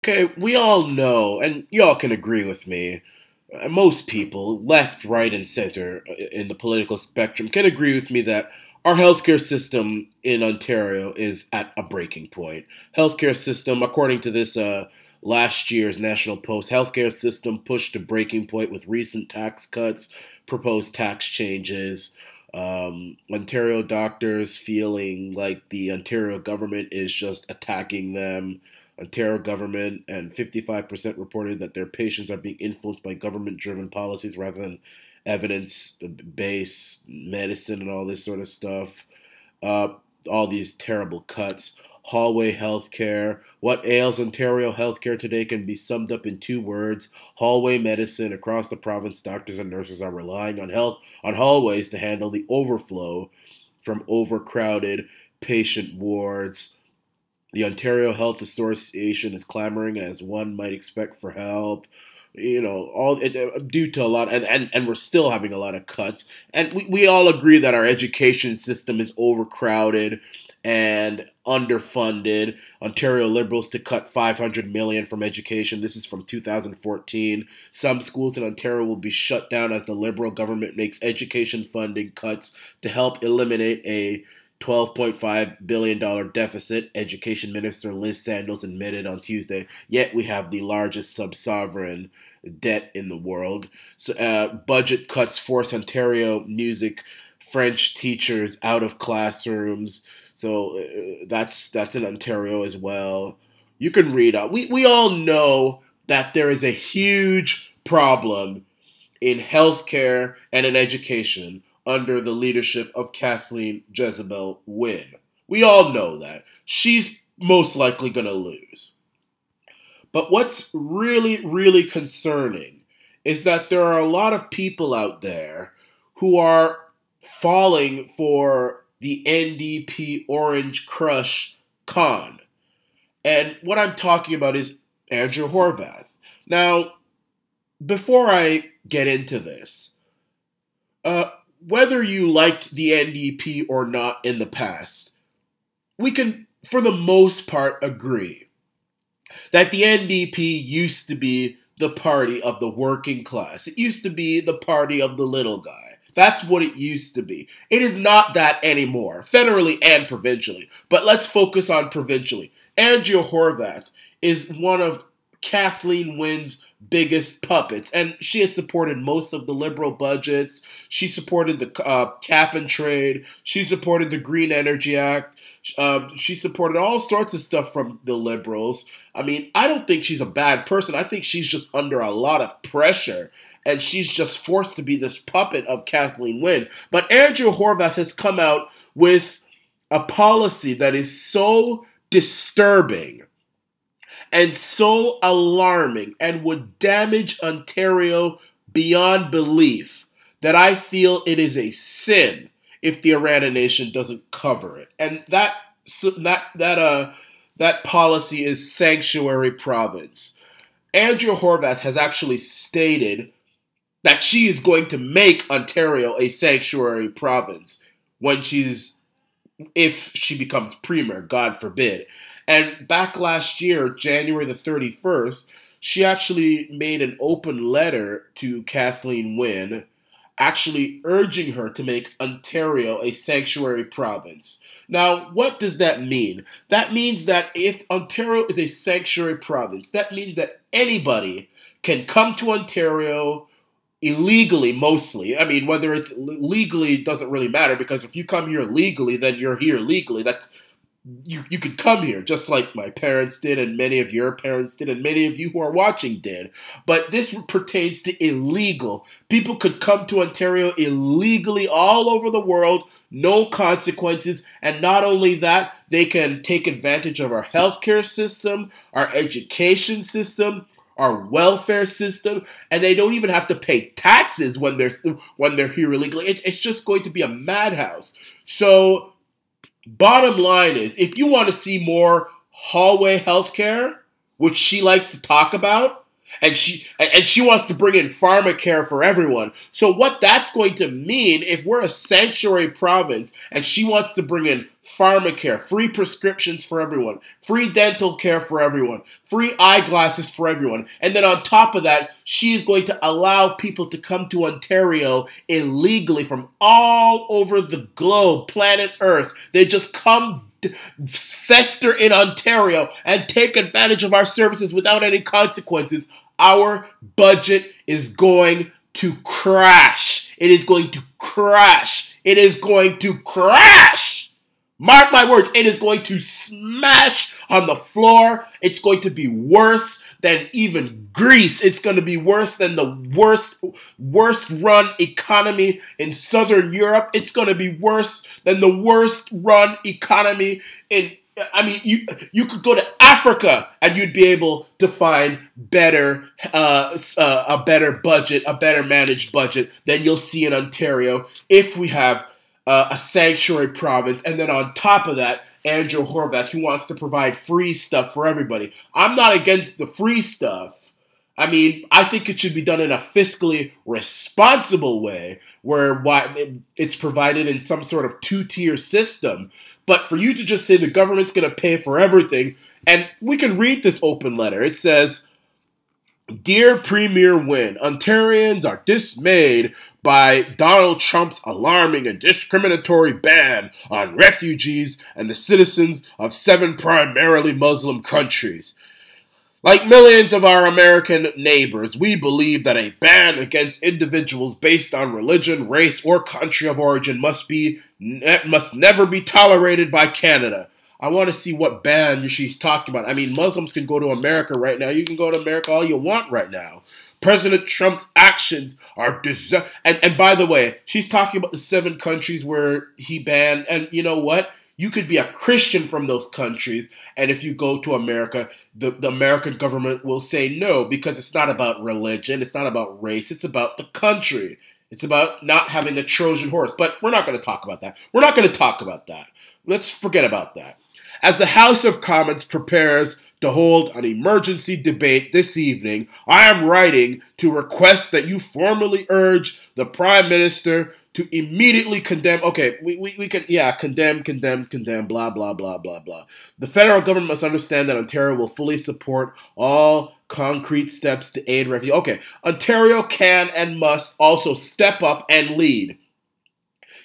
Okay, we all know, and y'all can agree with me, most people, left, right, and center in the political spectrum, can agree with me that our healthcare system in Ontario is at a breaking point. Healthcare system, according to this last year's National Post, healthcare system pushed to breaking point with recent tax cuts, proposed tax changes. Ontario doctors feeling like the Ontario government is just attacking them. Ontario government and 55% reported that their patients are being influenced by government-driven policies rather than evidence-based medicine and all this sort of stuff. Uh, all these terrible cuts. Hallway healthcare. What ails Ontario healthcare today can be summed up in two words: hallway medicine. Across the province, doctors and nurses are relying on hallways to handle the overflow from overcrowded patient wards. The Ontario Health Association is clamoring, as one might expect, for help. All due to a lot, and we're still having a lot of cuts. And we all agree that our education system is overcrowded and underfunded. Ontario Liberals to cut 500 million from education. This is from 2014. Some schools in Ontario will be shut down as the Liberal government makes education funding cuts to help eliminate a $12.5 billion deficit, Education Minister Liz Sandals admitted on Tuesday. Yet we have the largest sub-sovereign debt in the world. So, budget cuts force Ontario music French teachers out of classrooms. So that's in Ontario as well. You can read up. We all know that there is a huge problem in healthcare and in education under the leadership of Kathleen Jezebel Wynne. We all know that. She's most likely going to lose. But what's really, really concerning is that there are a lot of people out there who are falling for the NDP Orange Crush con. And what I'm talking about is Andrea Horwath. Now, before I get into this, whether you liked the NDP or not in the past, we can, for the most part, agree that the NDP used to be the party of the working class. It used to be the party of the little guy. That's what it used to be. It is not that anymore, federally and provincially. But let's focus on provincially. Andrea Horwath is one of Kathleen Wynne's biggest puppets, and she has supported most of the Liberal budgets. She supported the cap and trade. She supported the Green Energy Act. She supported all sorts of stuff from the Liberals. I mean, I don't think she's a bad person. I think she's just under a lot of pressure, and she's just forced to be this puppet of Kathleen Wynne. But Andrea Horwath has come out with a policy that is so disturbing and so alarming and would damage Ontario beyond belief that I feel it is a sin if the Arana Nation doesn't cover it. And that policy is sanctuary province. Andrea Horwath has actually stated that she is going to make Ontario a sanctuary province if she becomes premier, God forbid. And back last year, January the 31st, she actually made an open letter to Kathleen Wynne, actually urging her to make Ontario a sanctuary province. Now, what does that mean? That means that if Ontario is a sanctuary province, that means that anybody can come to Ontario illegally, mostly. I mean, whether it's legally doesn't really matter, because if you come here legally, then you're here legally. You could come here just like my parents did, and many of your parents did, and many of you who are watching did. But this pertains to illegal. People could come to Ontario illegally all over the world, no consequences. And not only that, they can take advantage of our healthcare system, our education system, our welfare system, and they don't even have to pay taxes when they're here illegally. It's just going to be a madhouse. So bottom line is, if you want to see more hallway healthcare, which she likes to talk about, and she wants to bring in pharmacare for everyone. So what that's going to mean, if we're a sanctuary province and she wants to bring in pharmacare, free prescriptions for everyone, free dental care for everyone, free eyeglasses for everyone. And then on top of that, she is going to allow people to come to Ontario illegally from all over the globe, planet Earth. They just come fester in Ontario and take advantage of our services without any consequences. Our budget is going to crash. It is going to crash. It is going to crash. Mark my words, it is going to smash on the floor. It's going to be worse than even Greece. It's going to be worse than the worst run economy in Southern Europe. It's going to be worse than the worst run economy in, I mean, you could go to Africa and you'd be able to find a better budget, a better managed budget than you'll see in Ontario if we have a sanctuary province. And then on top of that, Andrea Horwath, who wants to provide free stuff for everybody. I'm not against the free stuff. I mean, I think it should be done in a fiscally responsible way where it's provided in some sort of two-tier system. But for you to just say the government's going to pay for everything, and we can read this open letter. It says, "Dear Premier Wynne, Ontarians are dismayed by Donald Trump's alarming and discriminatory ban on refugees and the citizens of 7 primarily Muslim countries. Like millions of our American neighbors, we believe that a ban against individuals based on religion, race, or country of origin must never be tolerated by Canada." I want to see what ban she's talking about. I mean, Muslims can go to America right now. You can go to America all you want right now. President Trump's actions are and by the way, she's talking about the 7 countries where he banned. And you know what? You could be a Christian from those countries, and if you go to America, the American government will say no, because it's not about religion, it's not about race, it's about the country. It's about not having a Trojan horse. But we're not going to talk about that. We're not going to talk about that. Let's forget about that. As the House of Commons prepares to hold an emergency debate this evening, I am writing to request that you formally urge the Prime Minister to immediately condemn, okay, we can, yeah, condemn, blah, blah, blah, blah, blah. The federal government must understand that Ontario will fully support all concrete steps to aid refugees. Okay, Ontario can and must also step up and lead.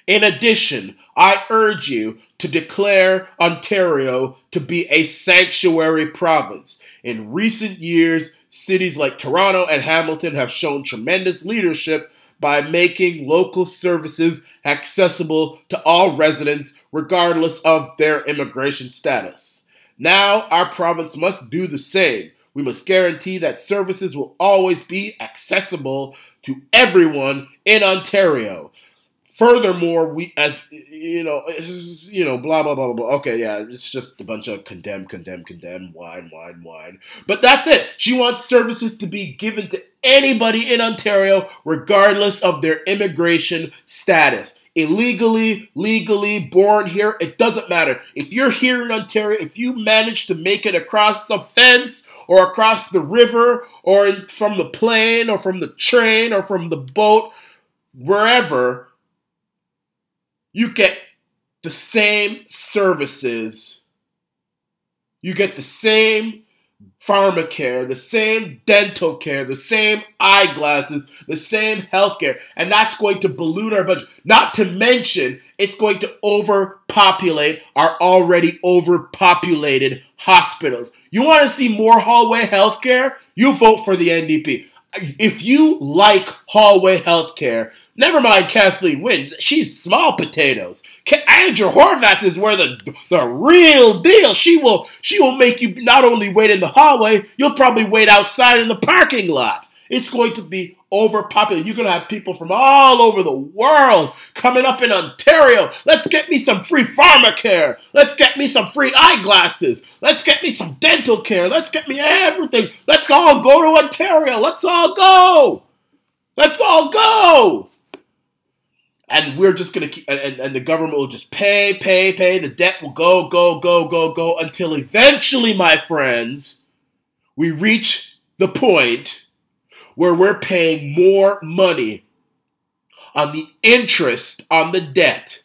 In addition, I urge you to declare Ontario to be a sanctuary province. In recent years, cities like Toronto and Hamilton have shown tremendous leadership by making local services accessible to all residents, regardless of their immigration status. Now, our province must do the same. We must guarantee that services will always be accessible to everyone in Ontario. Furthermore, we, as blah, blah, blah, blah. Okay, yeah, it's just a bunch of condemn, whine. But that's it. She wants services to be given to anybody in Ontario, regardless of their immigration status. Illegally, legally, born here, it doesn't matter. If you're here in Ontario, if you manage to make it across the fence or across the river or from the plane or from the train or from the boat, wherever, you get the same services. You get the same pharmacare, the same dental care, the same eyeglasses, the same healthcare. And that's going to balloon our budget. Not to mention, it's going to overpopulate our already overpopulated hospitals. You want to see more hallway healthcare? You vote for the NDP. If you like hallway healthcare, never mind Kathleen Wynne, she's small potatoes. Andrea Horwath is where the real deal. She will make you not only wait in the hallway, you'll probably wait outside in the parking lot. It's going to be overpopulated. You're going to have people from all over the world coming up in Ontario. Let's get me some free pharmacare. Let's get me some free eyeglasses. Let's get me some dental care. Let's get me everything. Let's all go to Ontario. Let's all go. Let's all go. And we're just going to keep, and the government will just pay. The debt will go until eventually, my friends, we reach the point where we're paying more money on the interest on the debt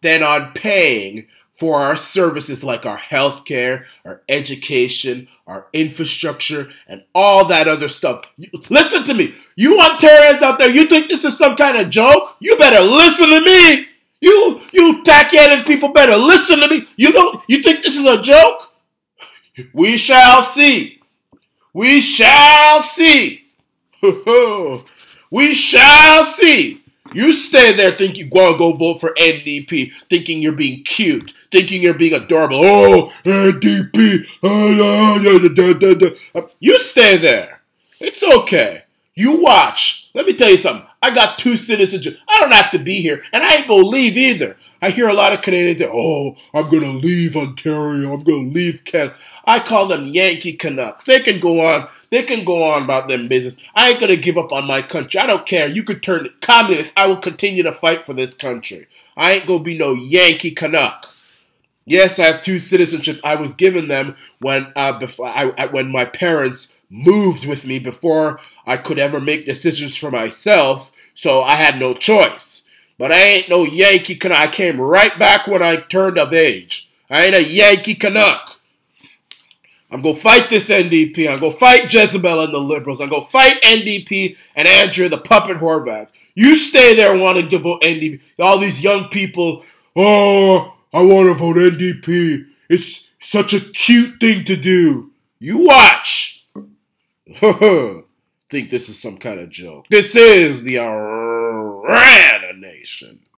than on paying for our services like our healthcare, our education, our infrastructure, and all that other stuff. Listen to me. You Ontarians out there, you think this is some kind of joke? You better listen to me. You tack-headed people better listen to me. You think this is a joke? We shall see. We shall see. We shall see. You stay there thinking you're going to go vote for NDP, thinking you're being cute, thinking you're being adorable. Oh, NDP. You stay there. It's okay. You watch. Let me tell you something. I got 2 citizenships. I don't have to be here, and I ain't going to leave either. I hear a lot of Canadians say, oh, I'm going to leave Ontario. I'm going to leave Canada. I call them Yankee Canucks. They can go on. They can go on about their business. I ain't going to give up on my country. I don't care. You could turn communist. I will continue to fight for this country. I ain't going to be no Yankee Canuck. Yes, I have 2 citizenships. I was given them when when my parents moved with me before I could ever make decisions for myself, so I had no choice. But I ain't no Yankee Canuck. I came right back when I turned of age. I ain't a Yankee Canuck. I'm going to fight this NDP. I'm going to fight Jezebel and the Liberals. I'm going to fight NDP and Andrea the Puppet Horwath. You stay there wanting to vote NDP. All these young people, oh, I want to vote NDP. It's such a cute thing to do. You watch. Think this is some kind of joke. This is the Arana Nation.